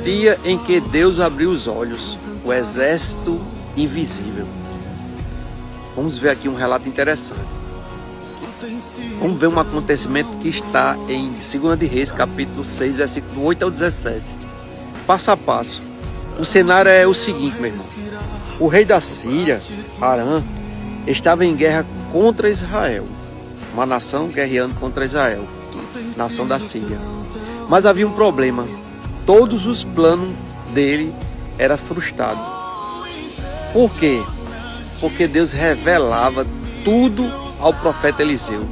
dia em que Deus abriu os olhos, o exército invisível. Vamos ver aqui um relato interessante. Vamos ver um acontecimento que está em 2 de Reis, capítulo 6, versículo 8 ao 17. Passo a passo. O cenário é o seguinte, meu irmão. O rei da Síria, Arã, estava em guerra contra Israel. Uma nação guerreando contra Israel, nação da Síria. Mas havia um problema. Todos os planos dele eram frustrados. Por quê? Porque Deus revelava tudo ao profeta Eliseu.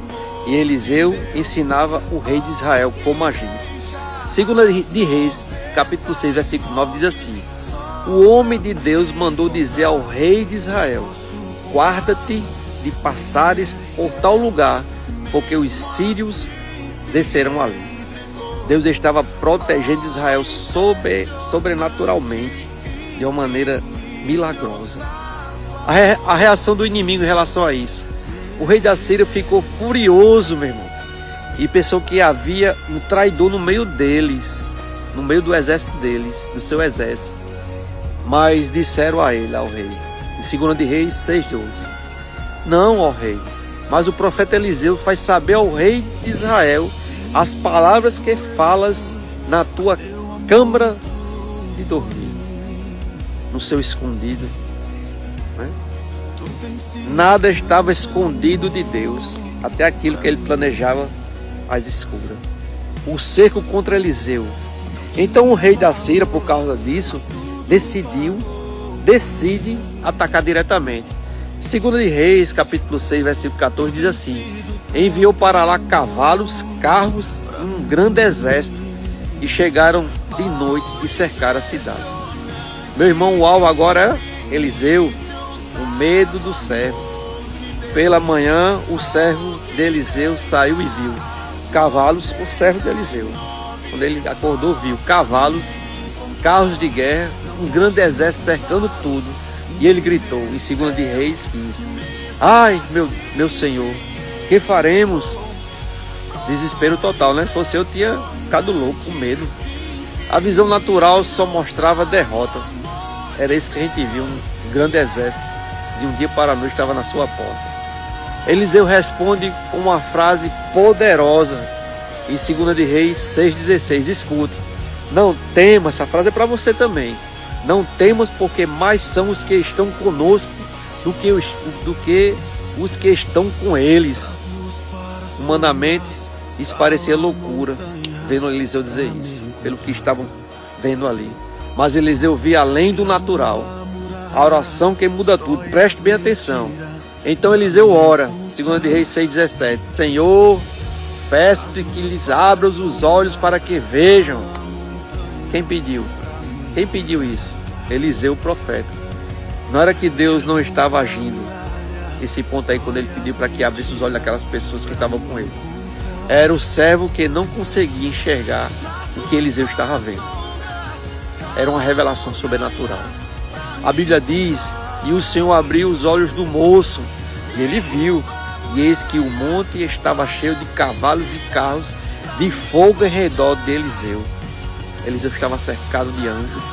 E Eliseu ensinava o rei de Israel como agir. 2 de Reis, capítulo 6, versículo 9, diz assim: o homem de Deus mandou dizer ao rei de Israel: guarda-te de passares por tal lugar, porque os sírios descerão ali. Deus estava protegendo Israel sobrenaturalmente, de uma maneira milagrosa. A reação do inimigo em relação a isso: o rei da Síria ficou furioso, meu irmão, e pensou que havia um traidor no meio deles, no meio do exército deles, do seu exército. Mas disseram a ele, ao rei, em 2 de Reis 6,12: não, ó rei, mas o profeta Eliseu faz saber ao rei de Israel as palavras que falas na tua câmara de dormir, no seu escondido. Né? Nada estava escondido de Deus, até aquilo que ele planejava às escuras. O cerco contra Eliseu. Então o rei da Síria, por causa disso, decide atacar diretamente. 2 de Reis, capítulo 6, versículo 14, diz assim: enviou para lá cavalos, carros e um grande exército, e chegaram de noite e cercaram a cidade. Meu irmão, o alvo agora é Eliseu, o medo do servo. Pela manhã, o servo de Eliseu saiu e viu cavalos, o servo de Eliseu. Quando ele acordou, viu cavalos, carros de guerra, um grande exército cercando tudo. E ele gritou em 2 de Reis 15: ai, meu senhor, que faremos? Desespero total, né? Se fosse eu, tinha ficado louco, com medo. A visão natural só mostrava derrota. Era isso que a gente viu, um grande exército, de um dia para a noite, estava na sua porta. Eliseu responde com uma frase poderosa em 2 de Reis 6,16. Escute: não temas, essa frase é para você também. Não temas, porque mais são os que estão conosco do que os que estão com eles. Humanamente, isso parecia loucura, vendo Eliseu dizer isso, pelo que estavam vendo ali. Mas Eliseu via além do natural. A oração que muda tudo, preste bem atenção. Então Eliseu ora, 2 de Reis 6,17: Senhor, peço-te que lhes abras os olhos para que vejam. Quem pediu? Quem pediu isso? Eliseu, o profeta. Não era que Deus não estava agindo, esse ponto aí, quando ele pediu para que abrisse os olhos daquelas pessoas que estavam com ele. Era o servo que não conseguia enxergar o que Eliseu estava vendo. Era uma revelação sobrenatural. A Bíblia diz: e o Senhor abriu os olhos do moço, e ele viu, e eis que o monte estava cheio de cavalos e carros de fogo em redor de Eliseu. Eliseu estava cercado de anjos.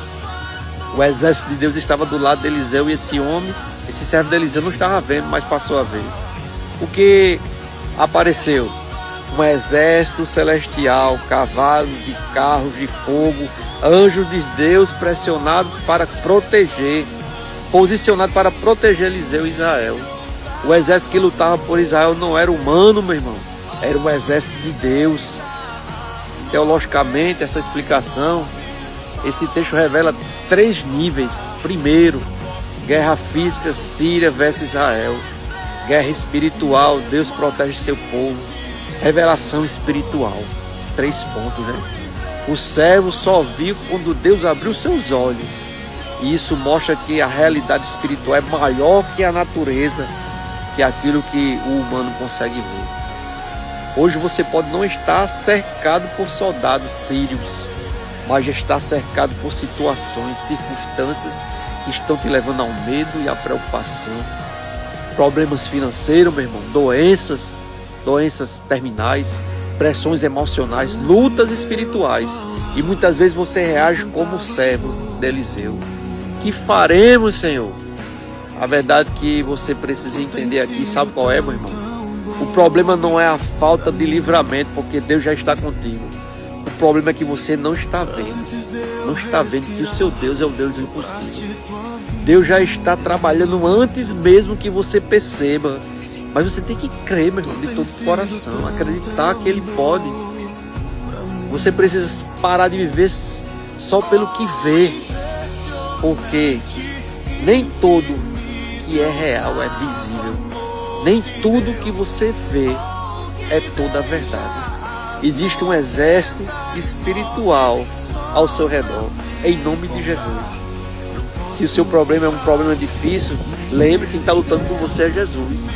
O exército de Deus estava do lado de Eliseu, e esse homem, esse servo de Eliseu, não estava vendo, mas passou a ver. O que apareceu? Um exército celestial, cavalos e carros de fogo, anjos de Deus pressionados para proteger, posicionados para proteger Eliseu e Israel. O exército que lutava por Israel não era humano, meu irmão, era um exército de Deus. Teologicamente, essa explicação, esse texto revela 3 níveis. Primeiro, guerra física, Síria versus Israel. Guerra espiritual, Deus protege seu povo. Revelação espiritual. 3 pontos, né? O servo só viu quando Deus abriu seus olhos. E isso mostra que a realidade espiritual é maior que a natureza, que aquilo que o humano consegue ver. Hoje você pode não estar cercado por soldados sírios, mas já está cercado por situações, circunstâncias que estão te levando ao medo e à preocupação. Problemas financeiros, meu irmão, doenças terminais, pressões emocionais, lutas espirituais. E muitas vezes você reage como o servo de Eliseu. Que faremos, Senhor? A verdade que você precisa entender aqui, sabe qual é, meu irmão? O problema não é a falta de livramento, porque Deus já está contigo. O problema é que você não está vendo. Não está vendo que o seu Deus é o Deus do impossível. Deus já está trabalhando antes mesmo que você perceba. Mas você tem que crer, meu irmão, de todo o coração. Acreditar que Ele pode. Você precisa parar de viver só pelo que vê. Porque nem tudo que é real é visível. Nem tudo que você vê é toda a verdade. Existe um exército espiritual ao seu redor, em nome de Jesus. Se o seu problema é um problema difícil, lembre que quem está lutando por você é Jesus.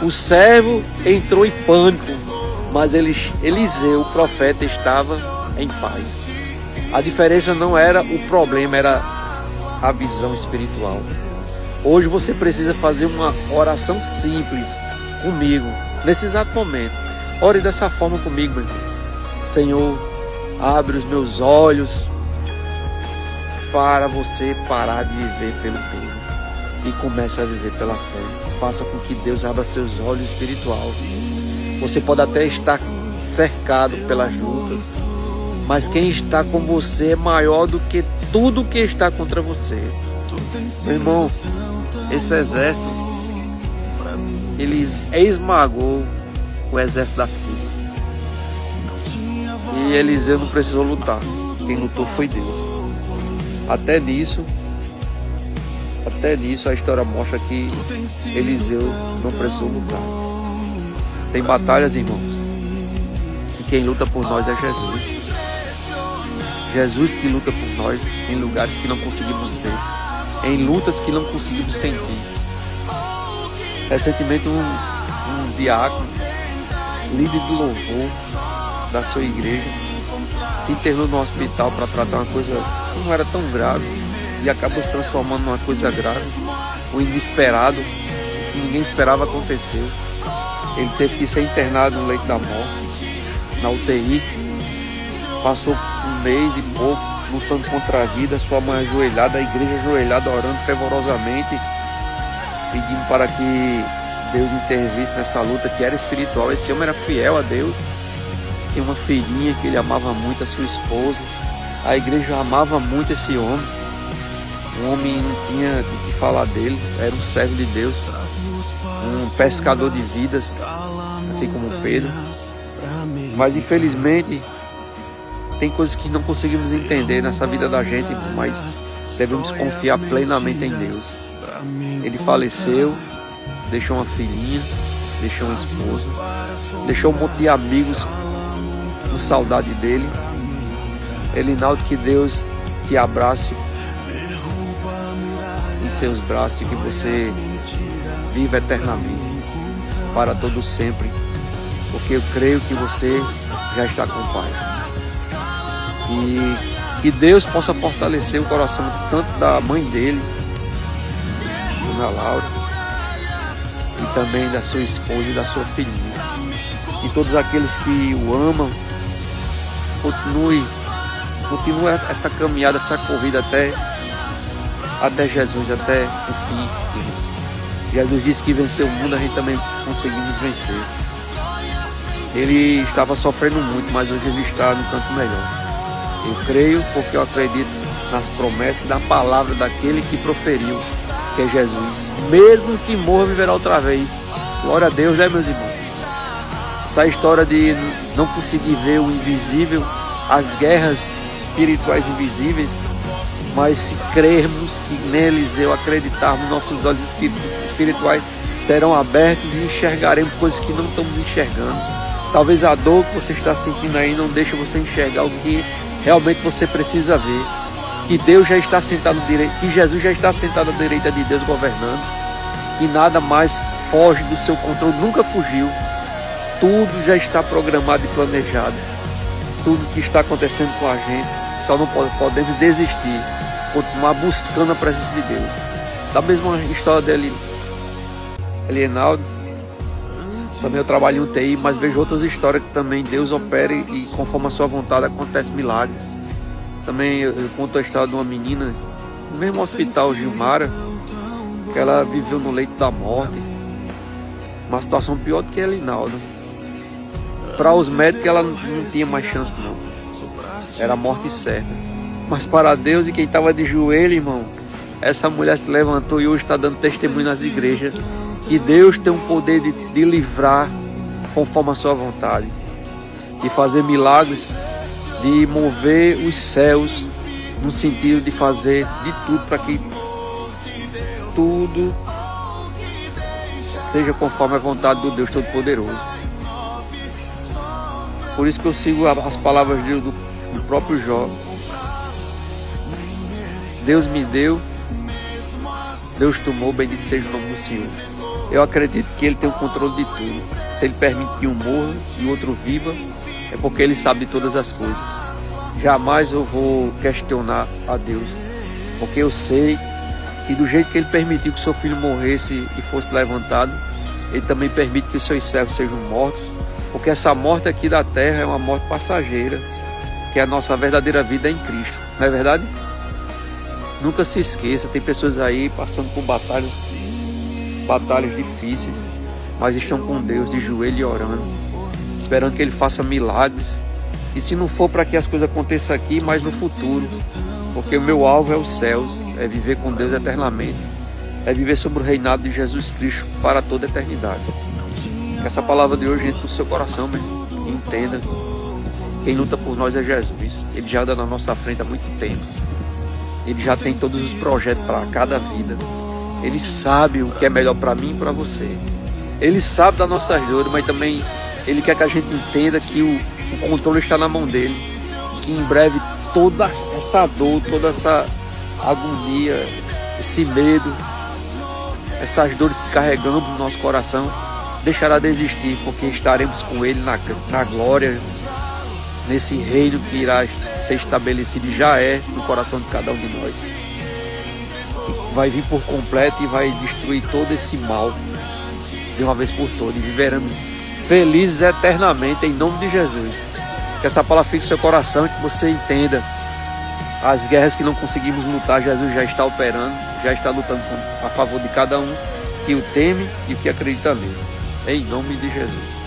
O servo entrou em pânico, mas Eliseu, o profeta, estava em paz. A diferença não era o problema, era a visão espiritual. Hoje você precisa fazer uma oração simples comigo, nesse exato momento. Ore dessa forma comigo, meu irmão. Senhor, abre os meus olhos para você parar de viver pelo medo e comece a viver pela fé. Faça com que Deus abra seus olhos espirituais. Você pode até estar cercado pelas lutas, mas quem está com você é maior do que tudo que está contra você. Meu irmão, esse exército, ele esmagou o exército da Síria. E Eliseu não precisou lutar. Quem lutou foi Deus. Até nisso a história mostra que Eliseu não precisou lutar. Tem batalhas, irmãos, e quem luta por nós é Jesus. Jesus que luta por nós em lugares que não conseguimos ver, em lutas que não conseguimos sentir. Recentemente um diácono, líder do louvor da sua igreja, se internou no hospital para tratar uma coisa que não era tão grave e acabou se transformando numa coisa grave. O inesperado, o que ninguém esperava, aconteceu. Ele teve que ser internado no leito da morte, na UTI. Passou um mês e pouco lutando contra a vida, sua mãe ajoelhada, a igreja ajoelhada, orando fervorosamente, pedindo para que Deus intervisse nessa luta que era espiritual. Esse homem era fiel a Deus. Tinha uma filhinha que ele amava muito, a sua esposa. A igreja amava muito esse homem. O homem não tinha de que falar dele. Era um servo de Deus, um pescador de vidas, assim como Pedro. Mas infelizmente tem coisas que não conseguimos entender nessa vida da gente, mas devemos confiar plenamente em Deus. Ele faleceu, deixou uma filhinha, deixou uma esposa, deixou um monte de amigos com saudade dele. Elinaldo, que Deus te abrace em seus braços e que você viva eternamente, para todo sempre, porque eu creio que você já está com o Pai. E que Deus possa fortalecer o coração tanto da mãe dele, Dona Laura, e também da sua esposa e da sua filhinha. E todos aqueles que o amam, continue essa caminhada, essa corrida até Jesus, até o fim. Jesus disse que venceu o mundo, a gente também conseguimos vencer. Ele estava sofrendo muito, mas hoje ele está no canto melhor. Eu creio porque eu acredito nas promessas da palavra daquele que proferiu, que é Jesus. Mesmo que morra, viverá outra vez. Glória a Deus, né, meus irmãos? Essa história de não conseguir ver o invisível, as guerras espirituais invisíveis, mas se crermos que neles, eu acreditarmos, nossos olhos espirituais serão abertos e enxergaremos coisas que não estamos enxergando. Talvez a dor que você está sentindo aí não deixe você enxergar o que realmente você precisa ver. Que Deus já está sentado à direita, que Jesus já está sentado à direita de Deus governando, que nada mais foge do seu controle, nunca fugiu. Tudo já está programado e planejado. Tudo que está acontecendo com a gente, só não podemos desistir, continuar buscando a presença de Deus. Da mesma história dele, Elinaldo, Também eu trabalho em UTI, mas vejo outras histórias que também Deus opera e conforme a sua vontade acontece milagres. Também eu conto a história de uma menina, no mesmo hospital Gilmara, que ela viveu no leito da morte. Uma situação pior do que a Elinaldo. Para os médicos ela não tinha mais chance não. Era a morte certa. Mas para Deus e quem estava de joelho, irmão, essa mulher se levantou e hoje está dando testemunho nas igrejas que Deus tem um poder de livrar conforme a sua vontade, de fazer milagres, de mover os céus, no sentido de fazer de tudo para que tudo seja conforme a vontade do Deus Todo-Poderoso. Por isso que eu sigo as palavras do próprio Jó. Deus me deu, Deus tomou, bendito seja o nome do Senhor. Eu acredito que Ele tem o controle de tudo. Se Ele permite que um morra e o outro viva, é porque Ele sabe de todas as coisas. Jamais eu vou questionar a Deus, porque eu sei que do jeito que Ele permitiu que o seu filho morresse e fosse levantado, Ele também permite que os seus servos sejam mortos, porque essa morte aqui da terra é uma morte passageira, que a nossa verdadeira vida é em Cristo, não é verdade? Nunca se esqueça, tem pessoas aí passando por batalhas difíceis, mas estão com Deus de joelho e orando, esperando que Ele faça milagres. E se não for para que as coisas aconteçam aqui, mas no futuro, porque o meu alvo é os céus, é viver com Deus eternamente, é viver sobre o reinado de Jesus Cristo para toda a eternidade. Que essa palavra de hoje entre no seu coração, meu irmão, e entenda, quem luta por nós é Jesus. Ele já anda na nossa frente há muito tempo. Ele já tem todos os projetos para cada vida. Ele sabe o que é melhor para mim e para você. Ele sabe das nossas dores, mas também Ele quer que a gente entenda que o controle está na mão dele. Que em breve toda essa dor, toda essa agonia, esse medo, essas dores que carregamos no nosso coração, deixará de existir, porque estaremos com Ele na glória, nesse reino que irá ser estabelecido e já é no coração de cada um de nós. Vai vir por completo e vai destruir todo esse mal de uma vez por todas, e viveremos felizes eternamente em nome de Jesus. Que essa palavra fique no seu coração e que você entenda as guerras que não conseguimos lutar. Jesus já está operando, já está lutando a favor de cada um que o teme e que acredita nele, em nome de Jesus.